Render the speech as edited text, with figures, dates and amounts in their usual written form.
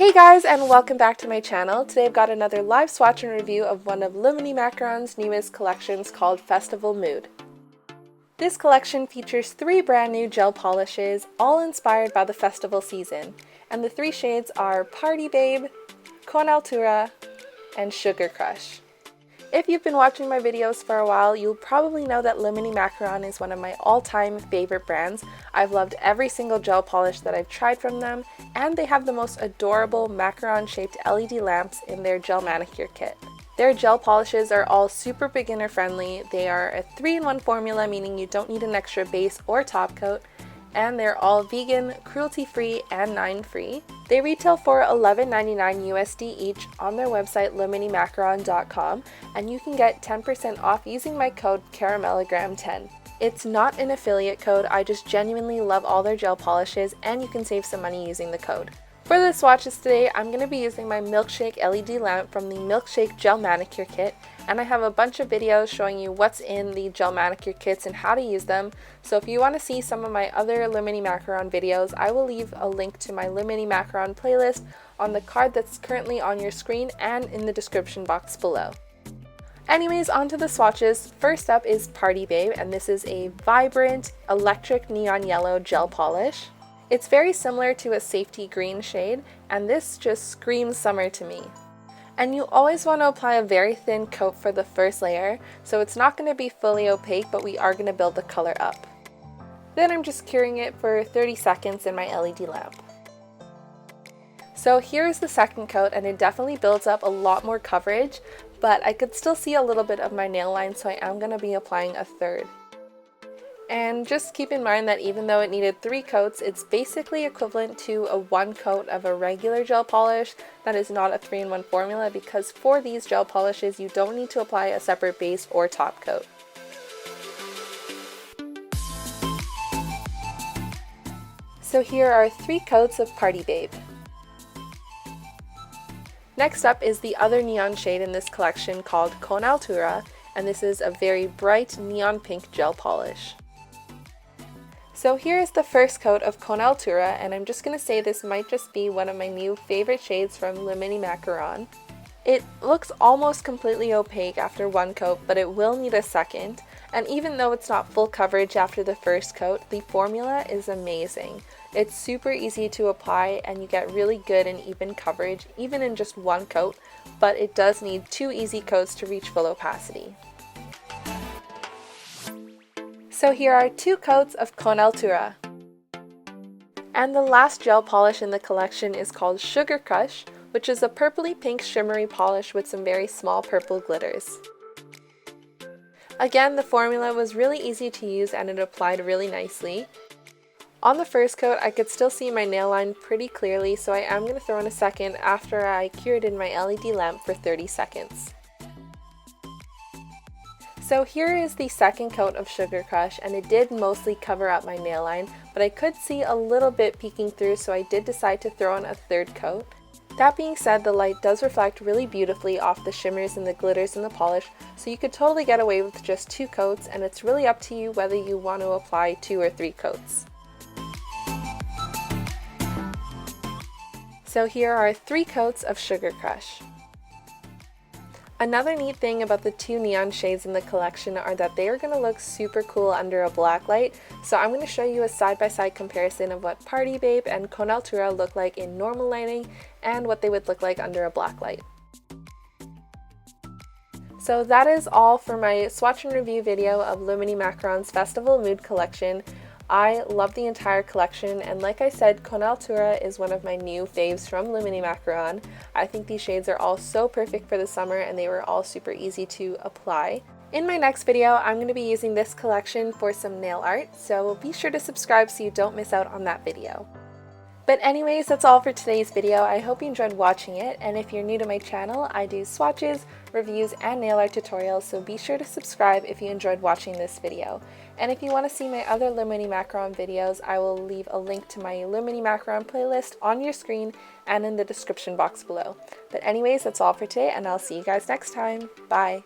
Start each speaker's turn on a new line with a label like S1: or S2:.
S1: Hey guys, and welcome back to my channel. Today I've got another live swatch and review of one of Mini Macaron's newest collections called Festival Mood. This collection features 3 brand new gel polishes, all inspired by the festival season, and the 3 shades are Party Babe, Altura, and Sugar Crush. If you've been watching my videos for a while, you'll probably know that Mini Macaron is one of my all-time favorite brands. I've loved every single gel polish that I've tried from them, and they have the most adorable macaron-shaped LED lamps in their gel manicure kit. Their gel polishes are all super beginner friendly. They are a 3-in-1 formula, meaning you don't need an extra base or top coat, and they're all vegan, cruelty-free, and 9-free. They retail for $11.99 USD each on their website minimacaron.com, and you can get 10% off using my code caramellogram10. It's not an affiliate code, I just genuinely love all their gel polishes, and you can save some money using the code. For the swatches today, I'm going to be using my Milkshake LED lamp from the Milkshake Gel Manicure Kit, and I have a bunch of videos showing you what's in the gel manicure kits and how to use them. So if you want to see some of my other Mini Macaron videos, I will leave a link to my Mini Macaron playlist on the card that's currently on your screen and in the description box below. Anyways, on to the swatches. First up is Party Babe, and this is a vibrant electric neon yellow gel polish. It's very similar to a safety green shade, and this just screams summer to me. And you always want to apply a very thin coat for the first layer, so it's not going to be fully opaque, but we are going to build the color up. Then I'm just curing it for 30 seconds in my LED lamp. So here's the second coat, and it definitely builds up a lot more coverage, but I could still see a little bit of my nail line, so I am going to be applying a third. And just keep in mind that even though it needed 3 coats, it's basically equivalent to a 1 coat of a regular gel polish that is not a 3-in-1 formula, because for these gel polishes you don't need to apply a separate base or top coat. So here are 3 coats of Party Babe. Next up is the other neon shade in this collection called Altura, and this is a very bright neon pink gel polish. So here is the first coat of Altura, and I'm just going to say this might just be one of my new favorite shades from Mini Macaron. It looks almost completely opaque after 1 coat, but it will need a second, and even though it's not full coverage after the first coat, the formula is amazing. It's super easy to apply, and you get really good and even coverage even in just 1 coat, but it does need 2 easy coats to reach full opacity. So here are 2 coats of Altura. And the last gel polish in the collection is called Sugar Crush, which is a purpley pink shimmery polish with some very small purple glitters. Again, the formula was really easy to use and it applied really nicely. On the first coat, I could still see my nail line pretty clearly, so I am going to throw in a second after I cured in my LED lamp for 30 seconds. So here is the second coat of Sugar Crush, and it did mostly cover up my nail line, but I could see a little bit peeking through, so I did decide to throw in a third coat. That being said, the light does reflect really beautifully off the shimmers and the glitters in the polish, so you could totally get away with just 2 coats, and it's really up to you whether you want to apply 2 or 3 coats. So here are 3 coats of Sugar Crush. Another neat thing about the 2 neon shades in the collection are that they are going to look super cool under a black light, so I'm going to show you a side-by-side comparison of what Party Babe and Altura look like in normal lighting and what they would look like under a black light. So that is all for my swatch and review video of Mini Macaron's Festival Mood collection. I love the entire collection, and like I said, Altura is one of my new faves from Mini Macaron. I think these shades are all so perfect for the summer, and they were all super easy to apply. In my next video, I'm going to be using this collection for some nail art, so be sure to subscribe so you don't miss out on that video. But anyways, that's all for today's video. I hope you enjoyed watching it, and if you're new to my channel, I do swatches, reviews, and nail art tutorials, so be sure to subscribe if you enjoyed watching this video. And if you want to see my other Mini Macaron videos, I will leave a link to my Mini Macaron playlist on your screen and in the description box below. But anyways, that's all for today, and I'll see you guys next time. Bye!